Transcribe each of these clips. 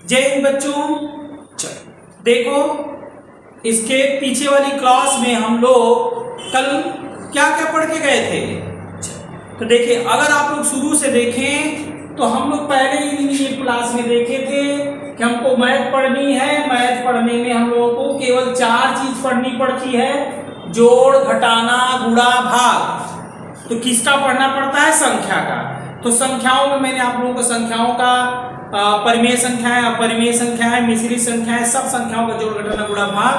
जय हिंद बच्चों। चलो देखो, इसके पीछे वाली क्लास में हम लोग कल क्या क्या पढ़ के गए थे। तो देखिए, अगर आप लोग शुरू से देखें तो हम लोग पहले ही ये क्लास में देखे थे कि हमको मैथ पढ़नी है। मैथ पढ़ने में हम लोगों को केवल 4 चीज पढ़नी पड़ती है, जोड़, घटाना, गुणा, भाग। तो किसका पढ़ना पड़ता है? संख्या का। तो संख्याओं में मैंने आप लोगों को संख्याओं का परिमेय संख्याएं, अपरिमेय संख्याएं, मिश्रित संख्याएं, सब संख्याओं का जोड़, घटाना, गुणा, भाग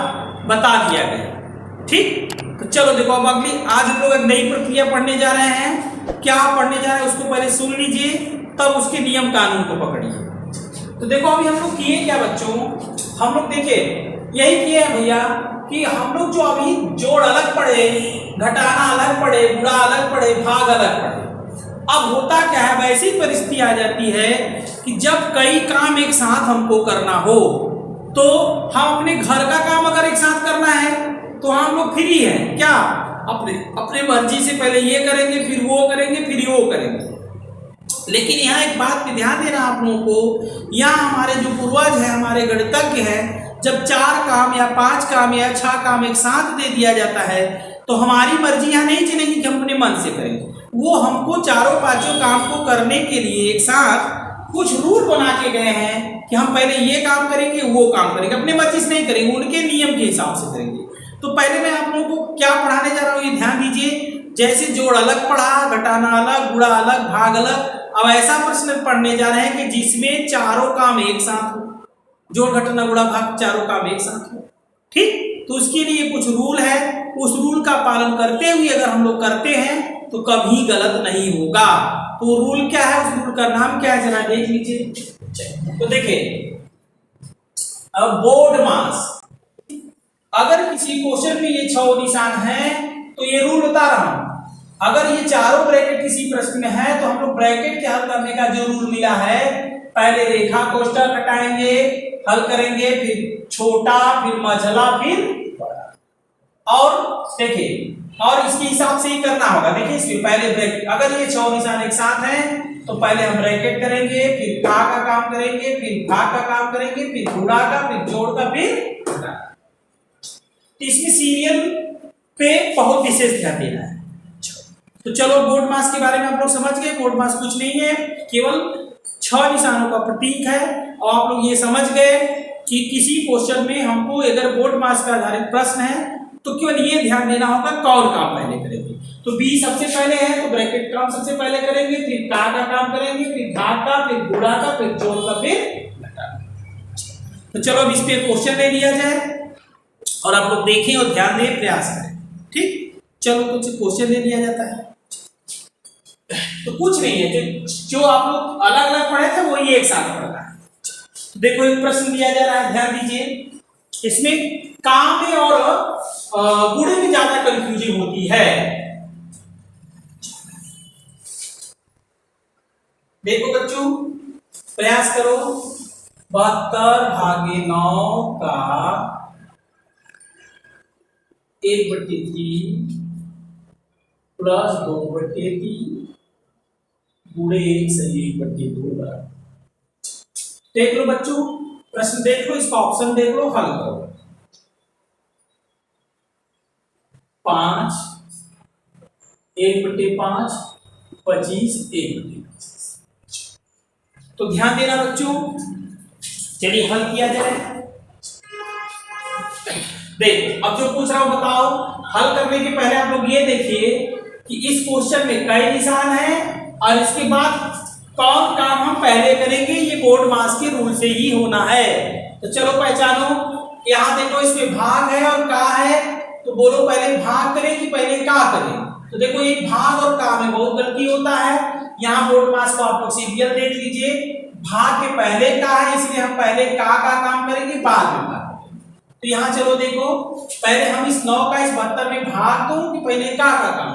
बता दिया गया। ठीक, तो चलो देखो, अब अगली आज हम लोग एक नई प्रक्रिया पढ़ने जा रहे हैं। क्या पढ़ने जा रहे हैं उसको पहले सुन लीजिए, तब उसके नियम कानून को पकड़िए। तो देखो, अभी हम लोग किए क्या बच्चों? हम लोग देखिए यही किए हैं भैया कि हम लोग जो अभी जोड़ अलग पढ़े, घटाना अलग पढ़े, गुणा अलग पढ़े, भाग अलग पढ़े। अब होता क्या है, वैसी परिस्थिति आ जाती है कि जब कई काम एक साथ हमको करना हो, तो हम अपने घर का काम अगर एक साथ करना है तो हम लोग फ्री हैं क्या? अपने मर्जी से पहले ये करेंगे, फिर वो करेंगे, फिर वो करेंगे। लेकिन यहाँ एक बात पे ध्यान देना आप लोगों को, यहाँ हमारे जो पूर्वज है, हमारे गणितज्ञ हैं, जब 4 काम या 5 काम या 6 काम एक साथ दे दिया जाता है तो हमारी मर्जी यहाँ नहीं चलेगी कि हम अपने मन से करेंगे। वो हमको चारों पांचों काम को करने के लिए एक साथ कुछ रूल बना के गए हैं कि हम पहले ये काम करेंगे, वो काम करेंगे, अपने मर्जी से नहीं करेंगे, उनके नियम के हिसाब से करेंगे। तो पहले मैं आप लोगों को क्या पढ़ाने जा रहा हूँ ये ध्यान दीजिए। जैसे जोड़ अलग पढ़ा, घटाना अलग, गुणा अलग, भाग अलग। अब ऐसा प्रश्न पढ़ने जा रहे हैं कि जिसमें चारों काम एक साथ हो, जोड़, घटाना, गुणा, भाग चारों काम एक साथ हो। ठीक, तो उसके लिए कुछ रूल है, उस रूल का पालन करते हुए अगर हम लोग करते हैं तो कभी गलत नहीं होगा। तो रूल क्या है, उस रूल का नाम क्या है, जरा देख लीजिए। तो देखिए, अब बोर्ड मास, अगर किसी क्वेश्चन में ये 6 निशान है तो ये रूल बता रहा हूं। अगर ये चारों ब्रैकेट किसी प्रश्न में है तो हम लोग ब्रैकेट के हल करने का जो रूल मिला है, पहले रेखा कोष्ठक हटाएंगे, हल करेंगे, फिर छोटा, फिर मझला, फिर बड़ा। और देखिए, और इसके हिसाब से ही करना होगा। देखिए, इसमें पहले ब्रैकेट, अगर ये 6 निशान एक साथ हैं तो पहले हम ब्रैकेट करेंगे, फिर का काम करेंगे, फिर भाग का काम करेंगे, फिर गुणा का, फिर जोड़ का, फिर घटा। तो इसमें सीरियल पे बहुत विशेष ध्यान देना है। तो चलो, बोर्ड मास के बारे में आप लोग समझ गए। बोर्ड मास कुछ नहीं है, केवल 6 निशानों का प्रतीक है। और आप लोग ये समझ गए कि किसी क्वेश्चन में हमको अगर बोर्ड मास का आधारित प्रश्न है तो केवल ये ध्यान देना होगा कौन काम पहले करेंगे। तो बी सबसे पहले है तो ब्रैकेट काम सबसे पहले करेंगे, फिर का काम करेंगे, फिर भाग का, फिर गुणा का, फिर जोड़ का, फिर घटा। तो चलो अब इस पे क्वेश्चन ले लिया जाए और आप लोग देखें और ध्यान दें, प्रयास करें। ठीक, चलो कुछ क्वेश्चन ले लिया जाता है। तो कुछ नहीं है, जो आप लोग अलग अलग पढ़े थे वो ये एक साथ पढ़ना है। तो देखो, एक प्रश्न दिया जा रहा है, ध्यान दीजिए। इसमें काम में और गुणे में ज्यादा कंफ्यूजिंग होती है। देखो बच्चों, प्रयास करो। 72/9 का 1/3 प्लस 2/3 गुणे 1 सही 1/2। देख लो बच्चों, प्रश्न देख लो, इसका ऑप्शन देख लो, हल करो। 5 1/5 25 1/25। तो ध्यान देना बच्चों, चलिए हल किया जाए। देख, अब जो पूछ रहा हूं बताओ। हल करने के पहले आप लोग ये देखिए कि इस क्वेश्चन में कई निशान है और इसके बाद कौन काम हम पहले करेंगे। ये बोर्ड मास के रूल से ही होना है। तो चलो पहचानो। यहाँ देखो, इसमें भाग है और का है, तो बोलो पहले भाग करें कि पहले का करें। तो देखो, ये भाग और का में बहुत गलती होता है। यहाँ बोर्ड मास को आप लोग सीरियल देख लीजिए, भाग के पहले का है, इसलिए हम पहले का काम करेंगे, बाद में भाग। तो यहाँ चलो देखो, पहले हम इस 9 का इस 72 में भाग दूं कि पहले का काम।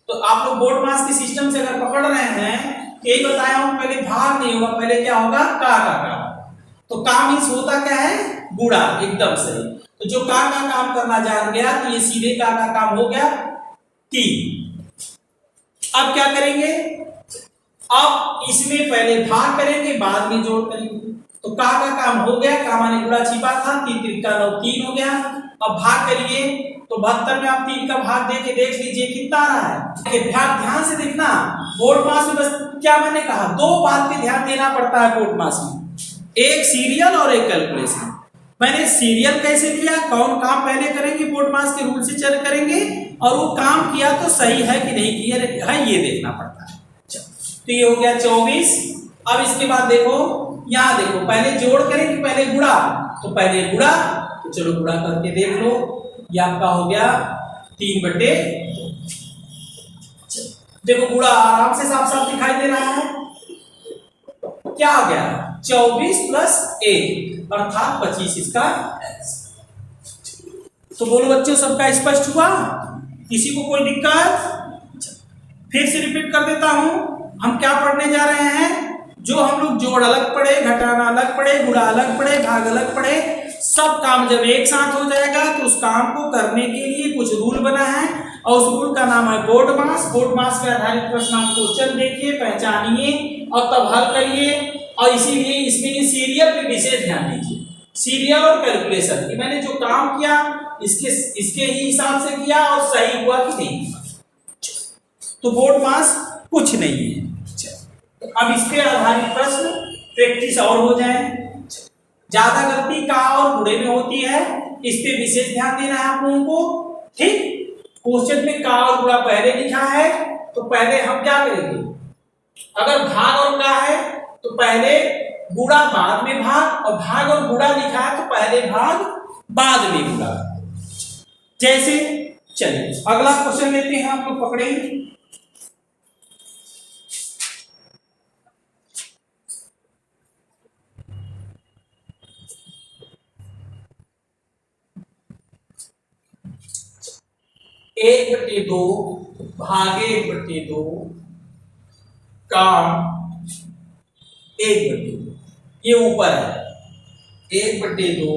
तो आप लोग बोर्ड मास के सिस्टम से अगर पकड़ रहे हैं, यही बताया हूं, पहले भाग नहीं होगा, पहले क्या होगा, का काम। तो काम इस होता क्या है, गुणा, एकदम सही। तो जो का काम करना जान गया तो ये सीधे का काम हो गया 3। अब क्या करेंगे, अब इसमें पहले भाग करेंगे, बाद में जोड़ करेंगे। तो का काम हो गया, का माने गुणा छिपा था, 3 त्रिका 9 3 हो गया। अब भाग करिए, तो 72 में आप 3 का भाग दे के देख लीजिए कितना आ रहा है। ध्यान से देखना, बोर्ड मास में बस क्या मैंने कहा, दो बात पे ध्यान देना पड़ता है बोर्ड मास में, एक सीरियल और एक कैलकुलेशन। मैंने सीरियल कैसे किया, कौन काम पहले करेंगे बोर्ड मास के रूल से चल करेंगे, और वो काम किया तो सही है कि नहीं किया है ये देखना पड़ता है। तो ये हो गया 24। अब इसके बाद देखो, यहां देखो, पहले जोड़ करें कि पहले गुणा, तो पहले गुणा, तो चलो गुणा करके देख लो, ये आपका हो गया 3/2। देखो गुणा आराम से साफ साफ दिखाई दे रहा है, क्या आ गया 24 प्लस 1 अर्थात 25 इसका। तो बोलो बच्चों सबका स्पष्ट हुआ, किसी को कोई दिक्कत? फिर से रिपीट कर देता हूं, हम क्या पढ़ने जा रहे हैं, जो हम लोग जोड़ अलग पढ़े, घटाना अलग पढ़े, गुणा अलग पढ़े, भाग अलग पढ़े, सब काम जब एक साथ हो जाएगा तो उस काम को करने के लिए कुछ रूल बना है, और उस रूल का नाम है बोर्ड मास। बोर्ड मास पे आधारित प्रश्न आप क्वेश्चन देखिए, पहचानिए और तब हल करिए। और इसीलिए इसमें सीरियल पे विशेष ध्यान दीजिए, सीरियल और कैलकुलेशन की मैंने जो काम किया इसके ही हिसाब से किया और सही हुआ कि नहीं हुआ, तो बोर्ड मास कुछ नहीं है। अब इस पे आधारित प्रश्न प्रैक्टिस और हो जाए, ज्यादा गलती का और गुणे में होती है, इस पे विशेष ध्यान देना है आप लोगों को। ठीक, क्वेश्चन में का और गुणा पहले लिखा है तो पहले हम क्या करेंगे, अगर भाग और का है तो पहले गुणा बाद में भाग, और भाग और गुणा लिखा है तो पहले भाग बाद में गुणा। जैसे चलिए अगला क्वेश्चन लेते हैं, आप लोग पकड़ेंगे। एक बटे दो भागे 1/2 का 1/2, ये ऊपर है 1/2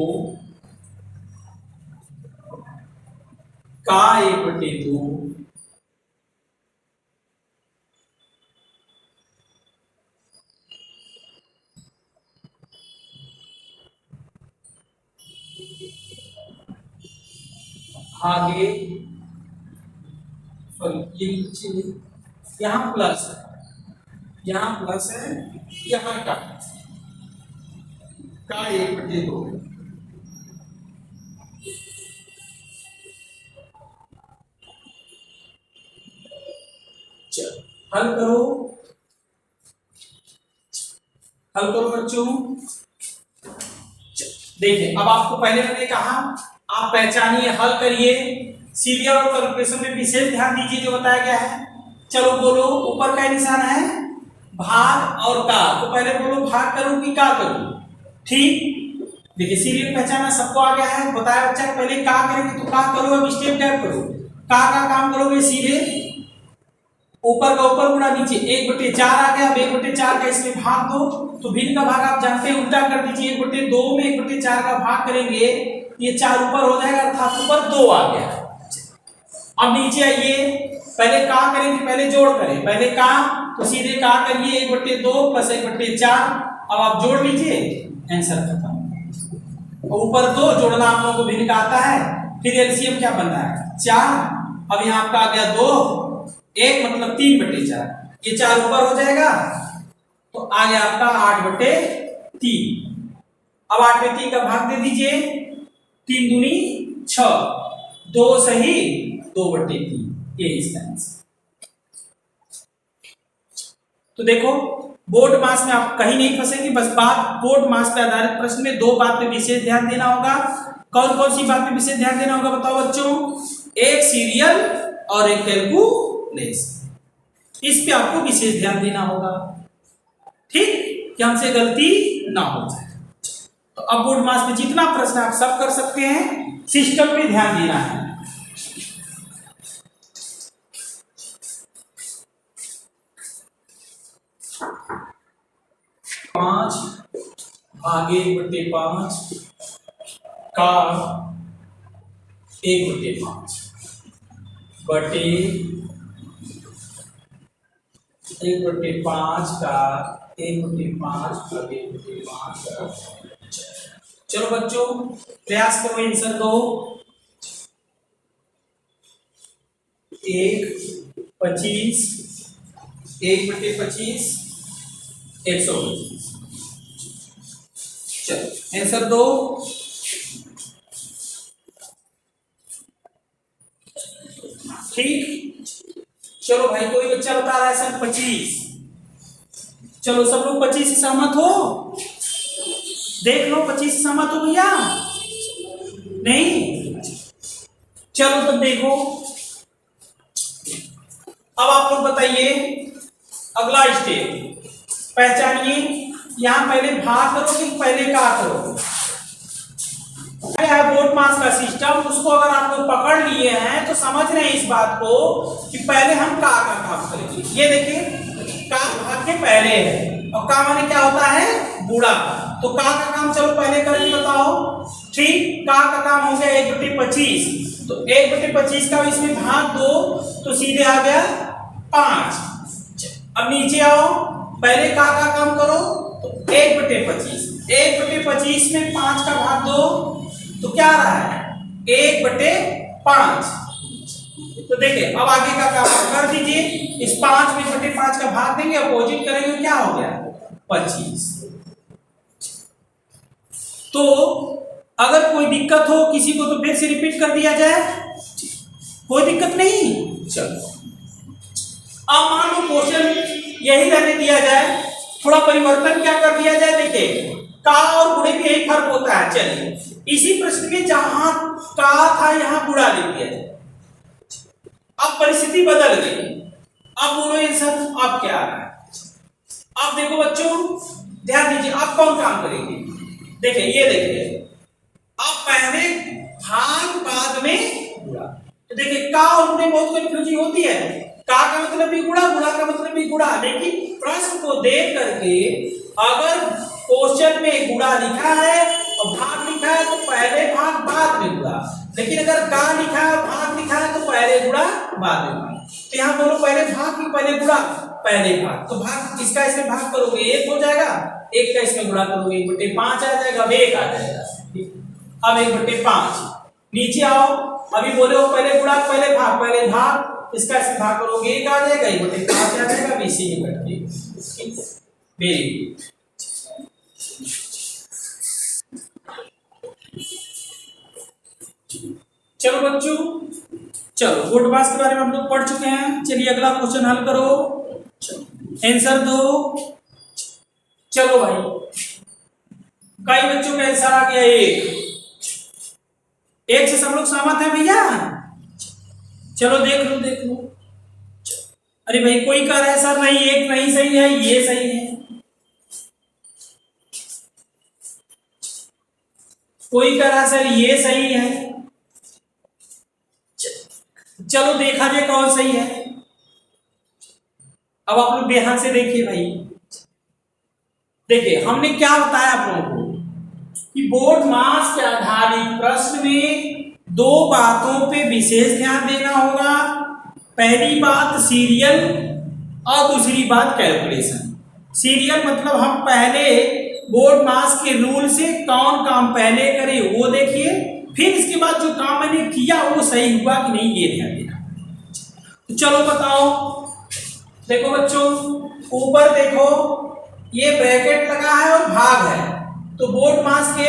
का 1/2 आगे, सॉरी ये नीचे, यहाँ प्लस है, यहाँ प्लस है, यहाँ का 1/2। चलो हल करो, हल करो बच्चों। देखिए अब आपको पहले मैंने कहा आप पहचानिए, हल करिए, सीरियल और कैलकुलेशन में विशेष ध्यान दीजिए जो बताया गया है। चलो बोलो, ऊपर का निशान है भाग और का, तो पहले बोलो भाग करूं कि का करूं। ठीक, देखिए सीरियल पहचाना सबको आ गया है, बताया बच्चा पहले का करेंगे तो का करो, अब स्टेप गैप करो, का काम करोगे सीधे ऊपर का ऊपर गुणा नीचे, 1/4 आ गया। अब 1/4 का इसमें भाग दो, तो भिन्न का भाग आप जानते हैं उल्टा कर दीजिए, 1/2 में 1/4 का भाग करेंगे, ये 4 ऊपर हो जाएगा अर्थात ऊपर 2 आ गया। अब नीचे आइए, पहले का करेंगे, पहले जोड़ करें, पहले का तो सीधे का करिए 1/2 प्लस 1/4, अब आप जोड़ लीजिए, आंसर खत्म। और ऊपर 2 जोड़ना आप लोगों को भिन्न का आता है, फिर एलसीएम क्या बन रहा है 4, अब यहाँ आपका आ गया 2, 1 मतलब 3/4, ये 4 ऊपर हो जाएगा तो आ गया आपका 8/3। अब 8/3 का भाग दे दीजिए, 3 दूनी 6, 2 सही 2/3, ये इसका आंसर। तो देखो बोर्ड मास में आप कहीं नहीं फंसेंगे, बस बात बोर्ड मास पे आधारित प्रश्न में 2 बात पे विशेष ध्यान देना होगा। कौन कौन सी बात पे विशेष ध्यान देना होगा बताओ बच्चों, एक सीरियल और एक कैलकुलेशन, इस पे आपको विशेष ध्यान देना होगा, ठीक, कि हमसे गलती ना हो जाए। तो अब बोर्ड मास में जितना प्रश्न आप सब कर सकते हैं, सिस्टम पे ध्यान देना है। पांच भागे 1/5 का 1/5 बटे 1/5 का 1/5 का 1/5 का। चलो बच्चों प्रयास करो, आंसर दो। 1/25 1/25 125। चलो आंसर दो। ठीक, चलो भाई कोई बच्चा बता रहा है सर 25। चलो सब लोग 25 से सहमत हो? देख लो 25 से सहमत हो भैया? नहीं? चलो तब देखो, अब आप लोग बताइए अगला स्टेप पहचानिए। यहां पहले भाग करो कि पहले का करो? है बोर्ड मास का सिस्टम, उसको अगर आप लोग पकड़ लिए हैं तो समझ रहे हैं इस बात को कि पहले हम का काम करेंगे। ये देखिए का भाग के पहले है और का माने क्या होता है? गुणा। तो का काम चलो पहले करके बताओ। ठीक, का काम हो गया 1/25, तो 1/25 का इसमें भाग दो तो सीधे आ गया 5। अब नीचे आओ, पहले का काम करो तो 1/25 1/25 में 5 का भाग दो तो क्या रहा है? 1/5। तो देखिए अब आगे का काम कर दीजिए। इस 5 में 1/5 का भाग देंगे, अपोजिट करेंगे, क्या हो गया? 25। तो अगर कोई दिक्कत हो किसी को तो फिर से रिपीट कर दिया जाए, कोई दिक्कत नहीं। चलो अब मान लो क्वेश्चन यही रहने दिया जाए, थोड़ा परिवर्तन क्या कर दिया जाए। देखिए का और गुणे में यही फर्क होता है। चलिए इसी प्रश्न में जहां का था यहां गुणा लिख दिया जाए। अब परिस्थिति बदल गई, अब बोलो आंसर अब क्या आ रहा है? अब देखो बच्चों ध्यान दीजिए, आप कौन काम करेंगे? देखिए ये देखिए, अब पहले भाग बाद में गुणा। तो देखिए का और गुणे बहुत कंफ्यूजिंग होती है। का मतलब भी गुणा, गुणा का मतलब भी गुणा, लेकिन प्रश्न को देख करके अगर क्वेश्चन में गुणा लिखा है और भाग लिखा है तो पहले भाग बाद में गुणा, लेकिन अगर का लिखा है भाग लिखा है तो पहले गुणा बाद में भाग। तो यहाँ बोलो पहले भाग की पहले गुणा? पहले भाग। तो भाग इसका इसमें भाग करोगे 1 हो जाएगा, 1 का इसमें गुणा करोगे 1/5 आ जाएगा, अब 1 आ जाएगा। अब 1/5 नीचे आओ, अभी बोले हो पहले गुणा पहले भाग, इसका इसमें भाग करोगे 1 आ जाएगा, 1/5 आ जाएगा, बीसी में कट के। Very good. चलो बच्चों, चलो बोर्ड मास के बारे में हम लोग पढ़ चुके हैं। चलिए अगला क्वेश्चन हल करो, आंसर दो। चलो भाई कई बच्चों का आंसर आ गया 1 से सब लोग सहमत हैं भैया? चलो देख लो। अरे भाई कोई कह रहा है सर नहीं 1 नहीं सही है, ये सही है। कोई कह रहा है सर ये सही है। चलो देखा जाए कौन सही है। अब आप लोग ध्यान से देखिए भाई, देखिए हमने क्या बताया आप लोगों को कि बोर्ड मास के आधारित प्रश्न में 2 बातों पे विशेष ध्यान देना होगा। पहली बात सीरियल और दूसरी बात कैलकुलेशन। सीरियल मतलब हम पहले बोर्ड मास के रूल से कौन काम पहले करे वो देखिए, फिर इसके बाद जो काम मैंने किया वो सही हुआ कि नहीं ये ध्यान देना। तो चलो बताओ, देखो बच्चों ऊपर देखो ये ब्रैकेट लगा है और भाग है, तो बोर्ड मास के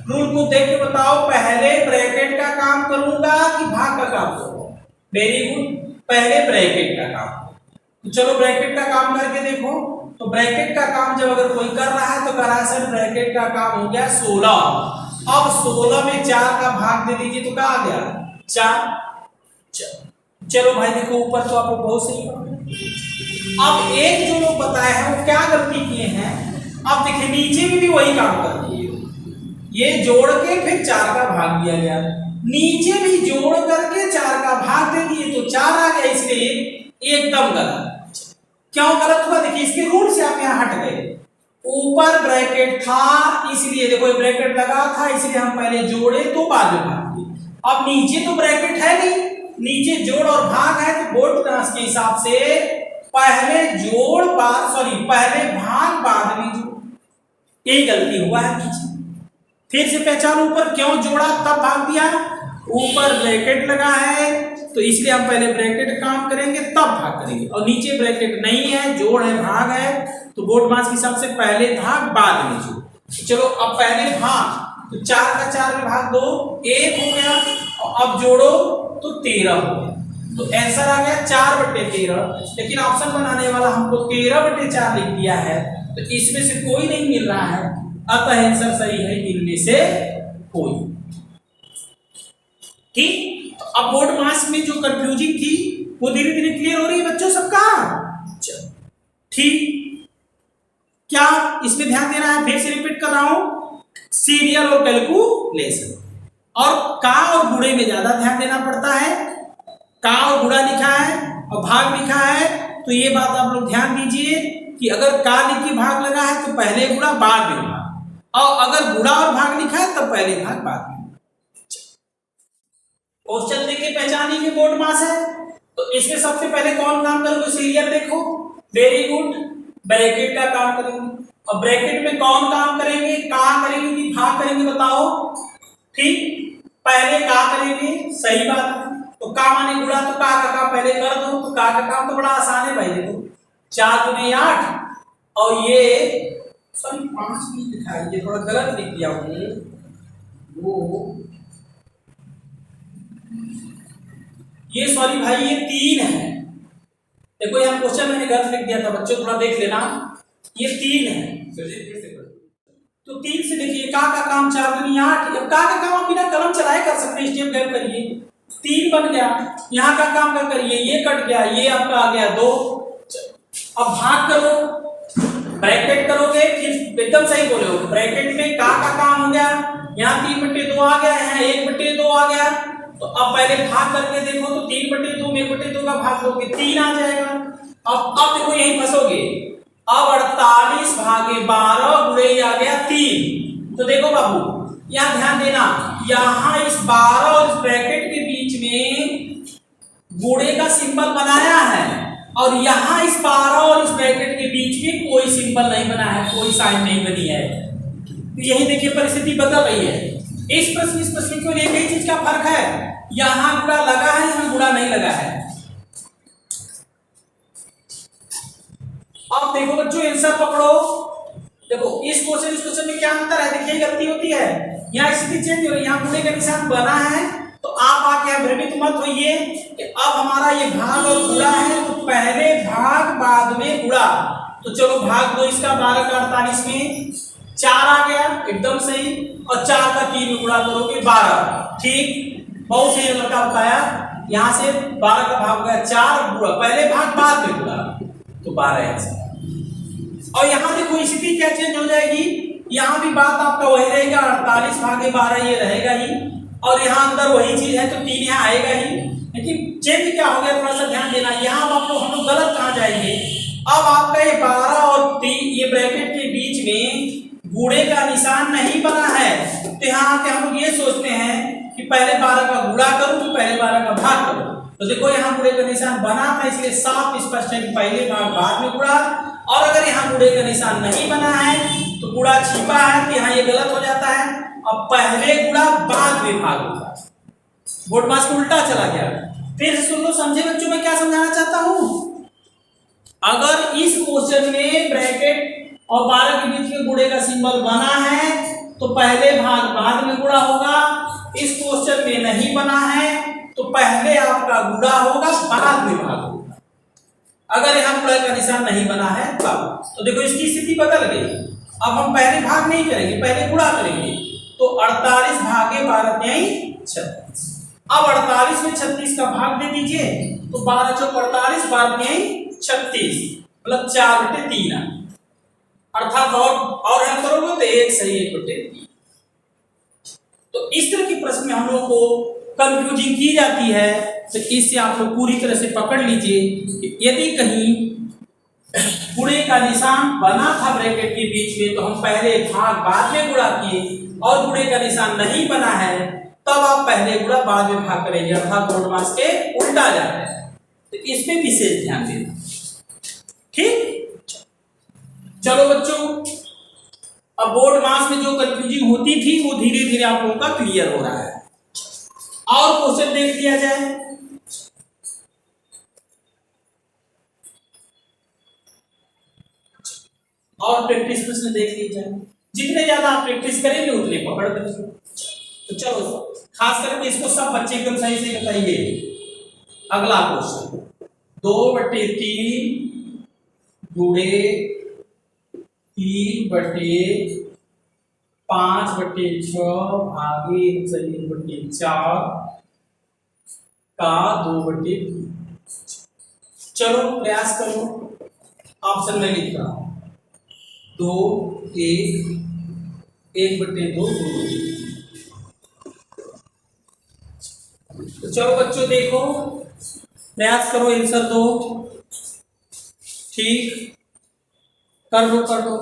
रूल को देख के बताओ पहले ब्रैकेट का काम करूंगा कि भाग का काम करूंगा? वेरी गुड, पहले ब्रैकेट का काम। तो चलो ब्रैकेट का काम करके देखो। तो ब्रैकेट का काम जब अगर कोई कर रहा है तो कर रहा है सर ब्रैकेट का काम हो गया 16। अब 16 में 4 का भाग दे दीजिए तो क्या आ गया? 4। चलो भाई देखो ऊपर तो आप लोग बहुत सही है। अब एक जो लोग बताए हैं वो क्या गलती किए हैं, अब देखिए नीचे में भी वही काम कर दिए, ये जोड़ के फिर 4 का भाग दिया गया, नीचे भी जोड़ करके 4 का भाग दे दिए तो 4 आ गया, इसलिए एकदम गलत। क्यों गलत हुआ? देखिए इसके रूल से आप यहाँ हट गए। ऊपर ब्रैकेट था इसलिए देखो ब्रैकेट लगा था इसलिए हम पहले जोड़े तो बाद में भाग दिए। अब नीचे तो ब्रैकेट है नहीं, नीचे जोड़ और भाग है तो बोर्ड मास के हिसाब से पहले जोड़ बाद पहले भाग बाद में जोड़, यही गलती हुआ है पीछे। फिर से पहचान, ऊपर क्यों जोड़ा तब भाग दिया, ऊपर ब्रैकेट लगा है तो इसलिए हम पहले ब्रैकेट काम करेंगे तब भाग करेंगे, और नीचे ब्रैकेट नहीं है, जोड़ है, भाग है, तो बोर्ड मास के हिसाब से पहले भाग बाद में जोड़। चलो अब पहले भाग, तो 4 का 4 में भाग 2, 1 हो गया, और अब जोड़ो तो 13 हो गया। तो आंसर आ गया 4/13, लेकिन ऑप्शन बनाने वाला हमको 13/4 लिख दिया है, तो इसमें से कोई नहीं मिल रहा है, अतः आंसर सही है इनमें से कोई। ठीक, तो अब बोर्ड मास में जो कंफ्यूजिंग थी वो धीरे धीरे क्लियर हो रही है बच्चों सबका। ठीक, क्या इसमें ध्यान देना है, फिर से रिपीट कर रहा हूं, सीरियल और कैलकुलेशन, और का और गुणे में ज्यादा ध्यान देना पड़ता है। का और गुणा लिखा है और भाग लिखा है, तो ये बात आप लोग ध्यान दीजिए कि अगर का लिख के भाग लगा है तो पहले गुणा बाद में भाग, और अगर गुणा और भाग लिखा है तो पहले भाग बाद में। क्वेश्चन देखिए, पहचानिए बोर्ड मास है, तो इसमें सबसे पहले कौन काम करोगे, सीरियल देखो, वेरी गुड, ब्रैकेट का काम करेंगे। और ब्रैकेट में कौन काम करेंगे, का करेंगे कि भाग करेंगे बताओ। ठीक, पहले का करेंगे, सही बात है, तो का माने गुणा, तो का पहले कर दो, तो का काम तो बड़ा आसान है भाई। देखो 4 दूनी 8, और ये 5 नहीं दिखाई, ये थोड़ा गलत लिख दिया हमने, वो ये भाई ये 3 है। देखो यहाँ क्वेश्चन मैंने गलत लिख दिया था बच्चों, थोड़ा देख लेना, ये 3 है। तो 3 से देखिए का काम 4 दूनी 8, अब का काम आप बिना कलम चलाए कर सकते हैं, स्टेप गैप करिए, 3 बन गया, यहाँ का काम क्या करिए, ये कट गया, ये आपका आ गया 2। अब भाग करो, ब्रैकेट करोगे, फिर एकदम सही बोले हो, ब्रैकेट में का काम हो गया, यहाँ 3/2 आ गया, यहाँ 1/2 आ गया, तो अब पहले भाग करके देखो, तो 3/2 में 1/2 का भाग दोगे 3 आ जाएगा। अब देखो यही फंसोगे, अब 48 भागे 12 गुणे आ गया 3। तो देखो बाबू यहाँ ध्यान देना, यहाँ इस 12 और इस ब्रैकेट के बीच में गुणे का सिंबल बनाया है, और यहाँ इस 12 और इस ब्रैकेट के बीच में कोई सिंबल नहीं बना है, कोई साइन नहीं बनी है। तो यही देखिए परिस्थिति बदल रही है। इस प्रश्न को एक ही चीज का फर्क है, यहाँ गुणा लगा है, यहाँ गुणा नहीं लगा है। अब देखो बच्चों आंसर पकड़ो, देखो इस क्वेश्चन में क्या अंतर है, देखिए गलती होती है, यहाँ स्थिति चेंज हो रही है, यहाँ गुणे का निशान बना है, तो आप आके भ्रमित मत होइए कि अब हमारा ये भाग और गुणा है, तो पहले भाग बाद में गुणा। तो चलो भाग दो इसका, 12 का 48 में 4 आ गया, एकदम सही, और 4 का 3 में गुणा करोगे 12। ठीक, बहुत सही लड़का बताया, यहाँ से 12 का भाग गया 4, गुणा पहले भाग बाद में गुणा, तो 12 है। और यहाँ देखो स्थिति क्या चेंज हो जाएगी, यहाँ भी बात आपका वही रहेगा, 48 भागे 12 ये रहेगा ही, और यहाँ अंदर वही चीज है, तो 3 यहाँ आएगा ही, लेकिन चेंज क्या हो गया थोड़ा सा ध्यान देना। यहाँ आप लोग हम लोग गलत कहाँ जाएंगे, अब आपका ये 12 और 3 ये ब्रैकेट के बीच में गुणे का निशान नहीं बना है, तो यहाँ आके हम लोग ये सोचते हैं कि पहले 12 का गुणा करूं कि पहले 12 का भाग करूं। तो देखो यहाँ गुणे का निशान बना था, इसलिए साफ स्पष्ट है कि पहले भाग बाद में गुणा, और अगर यहाँ गुणे का निशान नहीं बना है तो गुणा छिपा है, तो यहाँ ये गलत हो जाता है। अब पहले गुणा बाद में भाग होगा, बोर्ड मास को उल्टा चला गया। फिर से सुन लो, समझे बच्चों मैं क्या समझाना चाहता हूं। अगर इस क्वेश्चन में ब्रैकेट और 12 के बीच में गुणे का सिंबल बना है तो पहले भाग बाद में गुणा होगा, इस क्वेश्चन में नहीं बना है तो पहले आपका गुणा होगा बाद में भाग होगा। अगर यहाँ गुणा का निशान नहीं बना है तब, तो देखो इसकी स्थिति बदल गई, अब हम पहले भाग नहीं करेंगे, पहले गुणा करेंगे, तो 48 भागे 12 36। अब 48 में 36 का भाग दे दीजिए, तो 12 चौक 48, 12 36, मतलब 4/3, अर्थात और हल करोगे तो 1 सही 1/3। तो इस तरह के प्रश्न में हम लोग को कंफ्यूजिंग की जाती है, तो इससे आप लोग पूरी तरह से पकड़ लीजिए कि यदि कहीं गुणे का निशान बना था ब्रैकेट के बीच में तो हम पहले भाग बाद में गुणा किए, और गुणे का निशान नहीं बना है तब आप पहले गुणा बाद में भाग करेंगे, अर्थात बोर्ड मास के उल्टा जाता है। तो इसमें विशेष ध्यान देना। ठीक। चलो बच्चों, अब बोर्ड मास में जो कंफ्यूजिंग होती थी वो धीरे धीरे आप लोगों का क्लियर हो रहा है। और क्वेश्चन देख लिया जाए। और प्रैक्टिस प्रश्न देख लिया जाए। जितने ज्यादा आप प्रैक्टिस करेंगे उतने पकड़ करेंगे। तो चलो, खास करके इसको सब बच्चे एकदम सही से बताइए। अगला क्वेश्चन 2/3 गुणे 3/5/6 भागे 1/4 का 2/3। चलो प्रयास करो। ऑप्शन में लिख रहा हूं 2 1 1/2 2। तो चलो बच्चों देखो, प्रयास करो, आंसर दो। ठीक, कर दो कर दो।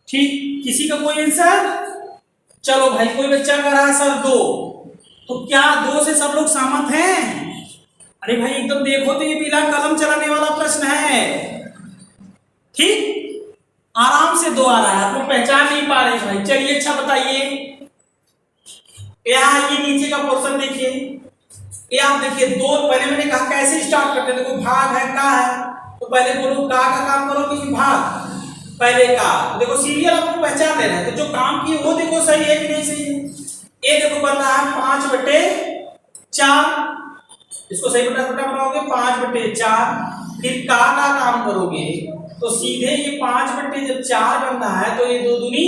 ठीक, किसी का कोई आंसर? चलो भाई, कोई बच्चा कर रहा है सर 2, तो क्या 2 से सब लोग सहमत हैं? अरे भाई एकदम देखो तो ये पीला कलम चलाने वाला प्रश्न है। ठीक, आराम से 2 आ रहा है, आप लोग पहचान नहीं पा रहे भाई। चलिए अच्छा बताइए, यहाँ ये नीचे का पोर्शन देखिए। ये आप देखिए 2, पहले मैंने कहा कैसे स्टार्ट करते हैं। देखो भाग है, का है, तो पहले बोलो का काम करोगे कि भाग पहले का। देखो सीरियल आपको पहचान लेना है, तो जो काम किए वो देखो सही है कि नहीं सही है। ये देखो बन रहा है 5/4, इसको सही फटाफट बनाओगे 5/4। फिर का काम करोगे तो सीधे ये 5/4 बन रहा है, तो ये 2 दूनी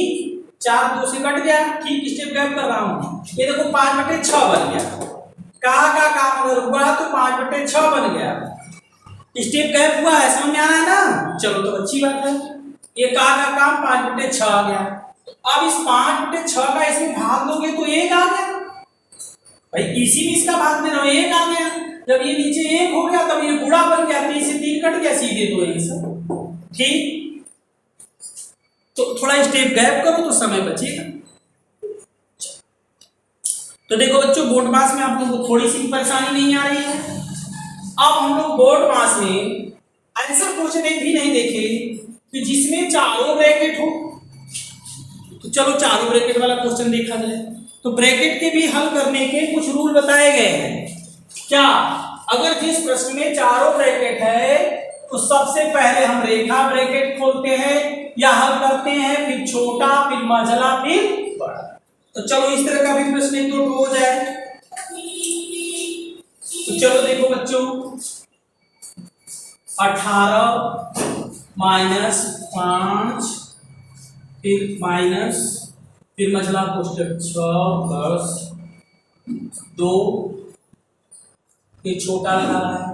4, 2 से कट गया। ठीक, स्टेप गैप कर रहा हूं। ये देखो 5/6 बन गया। का काम अगर हुआ तो 5/6 बन गया। स्टेप गैप हुआ है, समझ में आ रहा है ना? चलो तो अच्छी बात है। ये का काम 5/6 आ गया। तो अब इस 5/6 का इसमें भाग दोगे तो 1 आ गया। भाई इसी में इसका भाग दे रहा हूं, 1 आ गया। जब ये नीचे 1 हो गया तब ये गुणा बन गया, 3 से 3 कट गया, सीधे 2 आंसर। ठीक, तो थोड़ा स्टेप गैप करो तो समय बचेगा। तो देखो बच्चों, बोर्ड मास में आप लोगों को थोड़ी सी परेशानी नहीं आ रही है। अब हम लोग बोर्ड मास में आंसर क्वेश्चन एक भी नहीं देखे कि जिसमें चारों ब्रैकेट हो। तो चलो चारों ब्रैकेट वाला क्वेश्चन देखा जाए। तो ब्रैकेट के भी हल करने के कुछ रूल बताए गए हैं। क्या? अगर जिस प्रश्न में चारों ब्रैकेट है तो सबसे पहले हम रेखा ब्रैकेट खोलते हैं या हल करते हैं, फिर छोटा, फिर मझला, फिर बड़ा। तो चलो इस तरह का भी प्रश्न एक दो हो जाए। तो चलो देखो बच्चों, 18 -5 फिर मझला कोष्टक 6 10 2 फिर छोटा लगा रहा है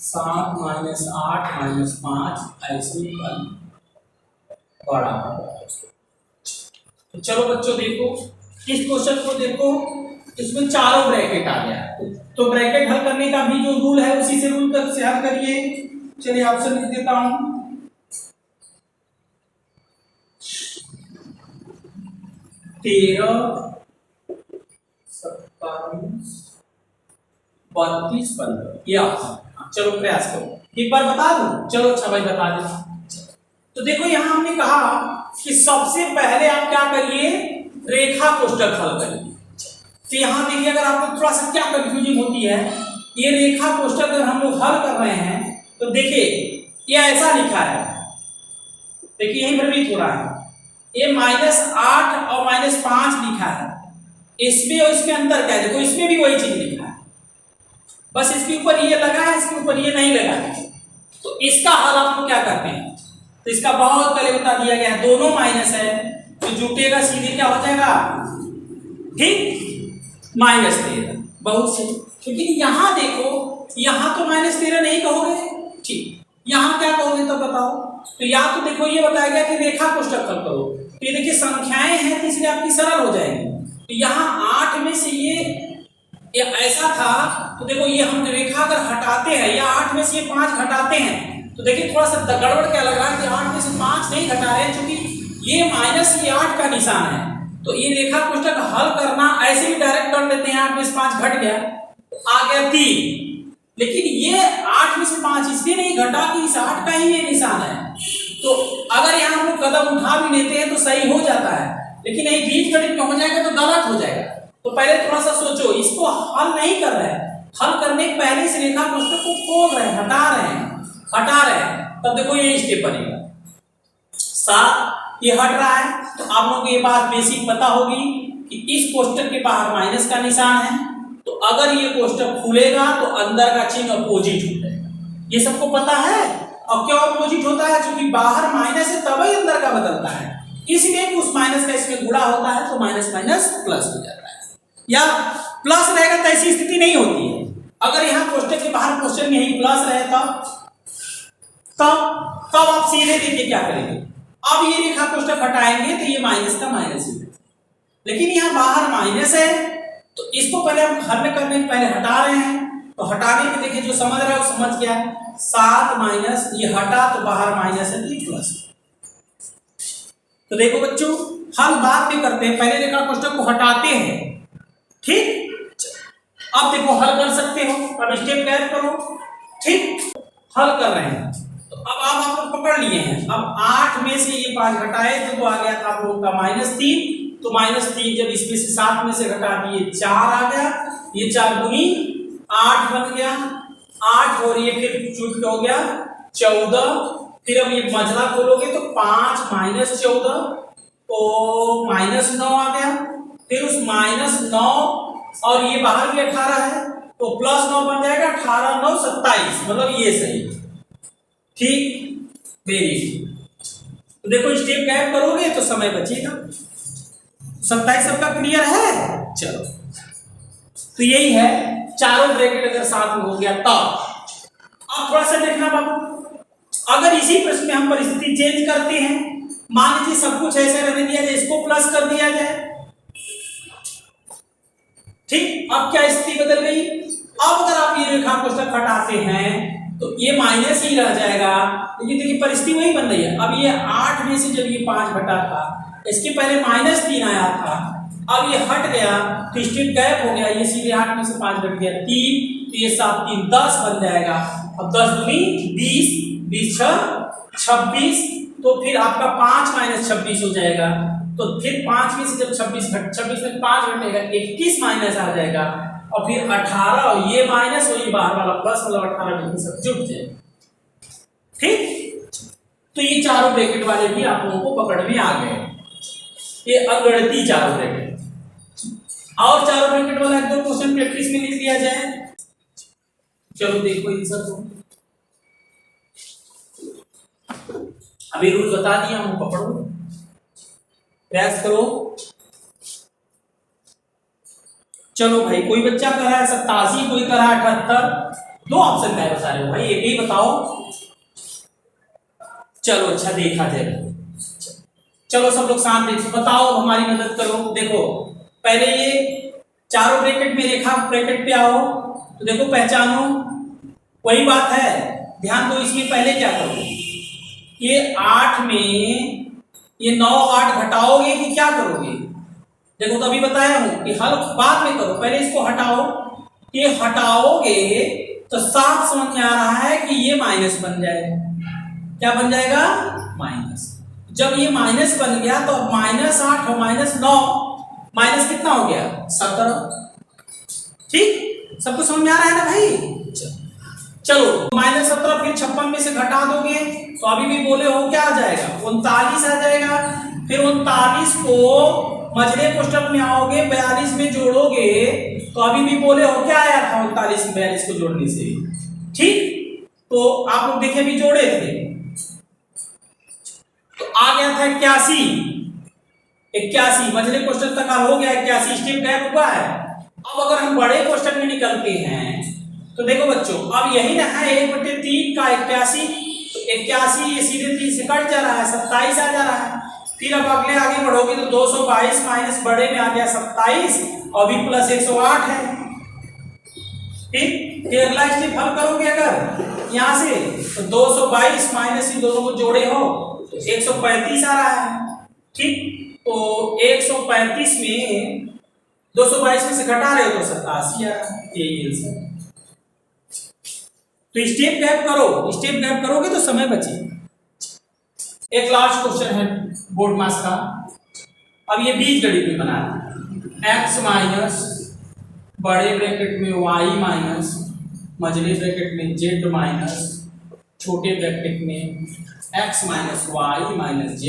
7 -8 -5 ऐसे बड़ा। तो चलो बच्चों देखो, इस क्वेश्चन को देखो, इसमें चारों ब्रैकेट आ गया। तो ब्रैकेट हल करने का भी जो रूल है उसी से रूल से हल करिए। चलिए ऑप्शन लिख देता हूं 13 27 32 15 ये ऑप्शन। चलो प्रयास करो, एक बार बता दूं। चलो अच्छा भाई बता दे। तो देखो यहां हमने कहा कि सबसे पहले आप क्या करिए, रेखा कोष्टक हल करिए। तो यहां देखिए, अगर आपको थोड़ा सा क्या कंफ्यूजिंग होती है, ये रेखा कोष्टक अगर हम लोग हल कर रहे हैं तो देखिए ये ऐसा लिखा है, देखिए यही भ्रमित हो रहा है। ये -8 और -5 लिखा है, इसमें और इसमें अंतर क्या है? देखो इसमें भी वही चीज लिखा है, बस इसके ऊपर ये लगा है, इसके ऊपर ये नहीं लगा है। तो इसका हल आप लोग क्या करते हैं? तो इसका बहुत पहले बता दिया गया है, दोनों माइनस है तो जुटेगा सीधे क्या हो जाएगा? ठीक, -13 बहुत सही। लेकिन यहां देखो, यहां तो -13 नहीं कहोगे, ठीक, यहां क्या कहोगे तो बताओ। तो या तो देखो ये बताया गया कि रेखा कोष्टक हल करो, तो ये देखिए संख्याएं हैं तो इसलिए आपकी सरल हो जाएगी। तो यहाँ 8 में से ये ऐसा था, तो देखो ये हम रेखा अगर हटाते हैं या 8 में से ये 5 घटाते हैं तो देखिए थोड़ा सा गड़बड़ क्या लग रहा है कि 8 में से 5 नहीं घटा रहे हैं, क्योंकि ये माइनस ये 8 का निशान है, तो ये रेखा कोष्ठक हल करना ऐसे भी डायरेक्ट कर लेते हैं। 8 में से 5 घट गया, आ गया 3। लेकिन ये 8 में से 5 इसलिए नहीं घटा कि इस 8 का ही ये निशान है। तो अगर यहाँ हम लोग कदम उठा भी लेते हैं तो सही हो जाता है, लेकिन नहीं बीज गणित में हो जाएगा तो गलत हो जाएगा। तो पहले थोड़ा सा सोचो, इसको हल नहीं कर रहे हैं, हल करने के पहले इस रेखा कोष्ठक को खोल रहे हैं, हटा रहे हैं, तब देखो ये स्टेप बनेगा। 7 ये हट रहा है, तो आप लोगों को ये बात बेसिक पता होगी कि इस कोष्ठक के बाहर माइनस का निशान है, तो अगर ये कोष्ठक खुलेगा तो अंदर का चिन्ह अपोजिट हो जाएगा। ये सबको पता है। और क्यों अपोजिट होता है? क्योंकि बाहर माइनस है तभी अंदर का बदलता है, इसलिए कि उस माइनस का इसमें गुणा होता है तो माइनस माइनस प्लस हो जाता है, या प्लस रहेगा तो ऐसी स्थिति नहीं होती है। अगर यहाँ कोष्ठक के बाहर क्वेश्चन में यही प्लस रहे तब आप सीधे देखिए क्या करेंगे। अब ये रेखा कोष्ठक हटाएंगे तो ये माइनस का माइनस ही है, लेकिन यहाँ बाहर माइनस है तो इसको पहले हम हल करने के पहले हटा रहे हैं। तो हटाने में देखिए जो समझ रहा है वो समझ गया। 7 माइनस ये हटा तो बाहर माइनस है तो प्लस। तो देखो बच्चों, हल बाद में करते हैं, पहले रेखा कोष्ठक को हटाते हैं। ठीक, अब देखो हल कर सकते हो। अब स्टेप गैप करो। ठीक, हल कर रहे हैं। तो अब आप लोग पकड़ लिए हैं। अब 8 में से ये 5 घटाए तो आ गया था आप लोगों का -3। तो -3 जब इसमें से 7 में से घटा दिए 4 आ गया। ये 4 दूनी 8 बन गया। 8 और ये फिर चूट के हो गया 14। फिर अब ये मजला खोलोगे तो 5 माइनस 14 तो -9 आ गया। फिर उस -9 और ये बाहर भी 18 है तो +9 बन जाएगा। 18 9 27, मतलब ये सही। ठीक, वेरी गुड। तो देखो स्टेप गैप करोगे तो समय बचेगा। 27 सबका क्लियर है? चलो, तो यही है, चारों ब्रैकेट अगर साथ में हो गया तब। अब थोड़ा सा देखना बाबू, अगर इसी प्रश्न में हम परिस्थिति चेंज करते हैं, मान लीजिए सब कुछ ऐसे रहने दिया जाए, इसको प्लस कर दिया जाए। ठीक, अब क्या स्थिति बदल गई? अब अगर आप ये रेखा कोष्ठक हटाते हैं तो ये माइनस ही रह जाएगा, लेकिन देखिए परिस्थिति वही बन रही है। अब ये 8 में से जब ये 5 घटा था, इसके पहले -3 आया था, अब ये हट गया तो स्टेप गैप हो गया। ये सीधे 8 में से 5 घट गया 3, तो ये 7 3 10 बन जाएगा। अब 10 दूनी 20, 20 6 26, तो फिर आपका 5 माइनस 26 हो जाएगा। तो फिर 5 में से जब 26 में 5 घटेगा 21 माइनस आ जाएगा, और फिर 18 और ये माइनस और ये बाहर वाला प्लस, मतलब 18 में सब जुट जाएगा। ठीक, तो ये चारों ब्रैकेट वाले भी आप लोगों को पकड़ में आ गए। ये अगणितीय चारों ब्रैकेट। और चारों ब्रैकेट वाला 1-2 क्वेश्चन प्रैक्टिस में लिख दिया जाए। चलो देखो इन सब अभी रूल बता दिया हूं, पकड़ो, प्रयास करो। चलो भाई, कोई बच्चा कर रहा है 87, कोई कर रहा है 78। 2 ऑप्शन क्या बता रहे हो भाई, एक ही बताओ। चलो अच्छा, देखा जाए। चलो सब लोग साथ देखो, बताओ, हमारी मदद करो। देखो पहले ये चारों ब्रैकेट में रेखा ब्रैकेट पे आओ, तो देखो पहचानो, वही बात है। ध्यान दो, इसमें पहले क्या करो, ये 8 में ये 9 8 घटाओगे कि क्या करोगे? देखो तो अभी बताया हूं कि हल बाद में करो, पहले इसको हटाओ। ये हटाओगे तो साफ समझ में आ रहा है कि ये माइनस बन जाएगा। क्या बन जाएगा? माइनस। जब ये माइनस बन गया तो अब -8 और -9, माइनस कितना हो गया? 17। ठीक, सबको समझ में आ रहा है ना भाई? चलो -17 फिर 56 में से घटा दोगे तो अभी भी बोले हो क्या आ जाएगा? 39 आ जाएगा। फिर 39 को मझले कोष्ठक में आओगे, 42 में जोड़ोगे तो अभी भी बोले हो क्या आया था 39 में 42 को जोड़ने से? ठीक, तो आप लोग देखिए अभी जोड़े थे तो आ गया था 81 मझले कोष्ठक तक हो गया 81, स्टेप गैप हुआ है। अब अगर हम बड़े कोष्ठक में निकलते हैं तो देखो बच्चों, अब यही ना है 1/3 का 81, तो 81 ये सीधे 3 से कट जा रहा है, 27 आ जा रहा है। फिर अब अगले आगे बढ़ोगे तो 222 माइनस बड़े में आ गया 27 और भी प्लस 108 है। ठीक, फिर अगला स्टेप हल करोगे अगर यहां से तो 222 माइनस इन दोनों को जोड़े हो तो 135 आ रहा है। ठीक, तो 135 में 222 में से घटा रहे हो तो 87 आ रहा है, यही आंसर। तो स्टेप गैप करोगे तो समय बचेगा। एक लास्ट क्वेश्चन है बोर्ड मास का। अब ये बीजगणित में बना है, x माइनस बड़े ब्रैकेट में y माइनस मझले ब्रैकेट में z माइनस छोटे ब्रैकेट में x minus y minus z।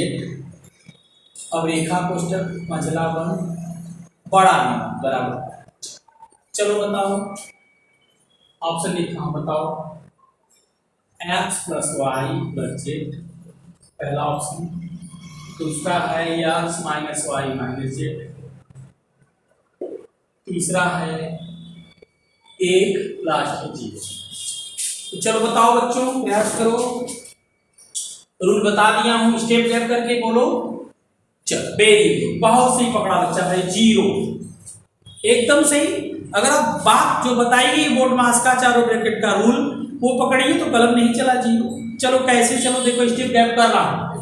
अब रेखा कोष्टक मझला 1 बड़ा में बराबर। चलो बताओ, ऑप्शन लिखा हूं, बताओ। x plus Y plus Z पहला ऑप्शन, दूसरा है x minus Y minus Z, तीसरा है 1 लास्ट में 0। तो चलो बताओ बच्चों, प्रयास करो। रूल बता दिया हूं, स्टेप गैप करके बोलो। चलो वेरी बहुत सही पकड़ा बच्चा भाई, 0 एकदम सही। अगर आप बात जो बताई गई बोर्ड मास का चारों ब्रैकेट का रूल वो पकड़िए तो कलम नहीं चला 0। चलो कैसे, चलो देखो स्टेप गैप कर रहा हूं।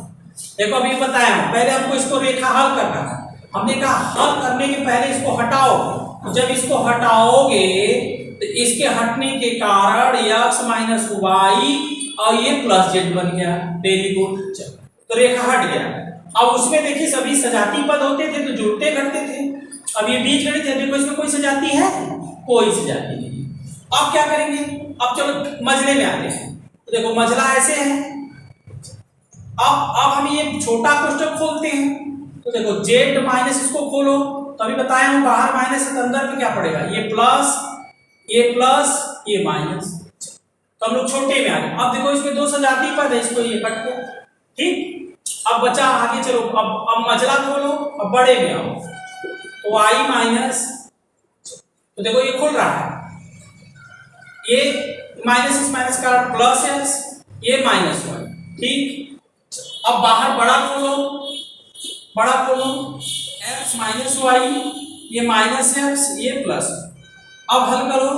देखो अभी बताया हूं, पहले हमको इसको रेखा हल करना है। हमने कहा हल करने के पहले इसको हटाओ, जब इसको हटाओगे तो इसके हटने के कारण x माइनस वाई और ये प्लस जेड बन गया। वेरी गुड, चलो तो रेखा हट गया। अब उसमें देखिए सभी सजाती पद होते थे तो जुड़ते घटते थे। अब ये बीजगणित है, देखो इसमें कोई सजाती है, कोई सजाती नहीं। अब क्या करेंगे, अब चलो मझले में आते हैं। तो देखो मझला ऐसे है, अब हम ये छोटा कोष्टक खोलते हैं। तो देखो जेड माइनस इसको खोलो, तो अभी बताया हूं बाहर माइनस है तो अंदर पे क्या पड़ेगा, ये प्लस ये माइनस। तो हम लोग छोटे में आ गए। अब देखो इसमें 2 सजाती पद है, इसको ये कट को, ठीक। अब बचा आगे, चलो अब मझला खोलो, अब बड़े में आओ तो y माइनस, तो देखो ये खुल रहा है, ये माइनस इस माइनस का प्लस x, ये माइनस 1, ठीक। अब बाहर बड़ा खोलो x माइनस वाई, ये माइनस x, ये प्लस। अब हल करो,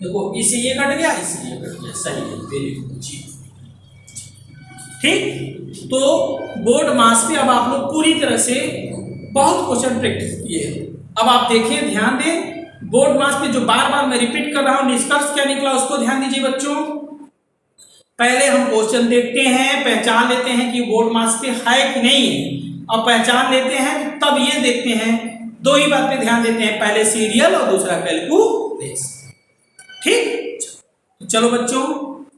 देखो इसे ये कट गया, इसे ये कट गया, सही है, वेरी गुड, ठीक। तो बोर्ड मास पे अब आप लोग पूरी तरह से बहुत क्वेश्चन प्रैक्टिस किए। अब आप देखिए, ध्यान दें, बोर्ड मास पे जो बार बार मैं रिपीट कर रहा हूं, निष्कर्ष क्या निकला उसको ध्यान दीजिए बच्चों। पहले हम क्वेश्चन देखते हैं, पहचान लेते हैं कि बोर्ड मास पे है कि नहीं है। अब पहचान लेते हैं तब ये देखते हैं, 2 ही बात पे ध्यान देते हैं, पहले सीरियल और दूसरा कैलकुलेशन, ठीक। चलो बच्चों,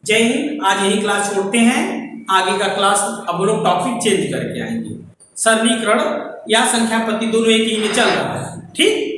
जय हिंद। आज यही क्लास छोड़ते हैं, आगे का क्लास अब लोग टॉपिक चेंज करके आएंगे। सरलीकरण या संख्या पद्धति दोनों एक ही में चल रहा है, ठीक।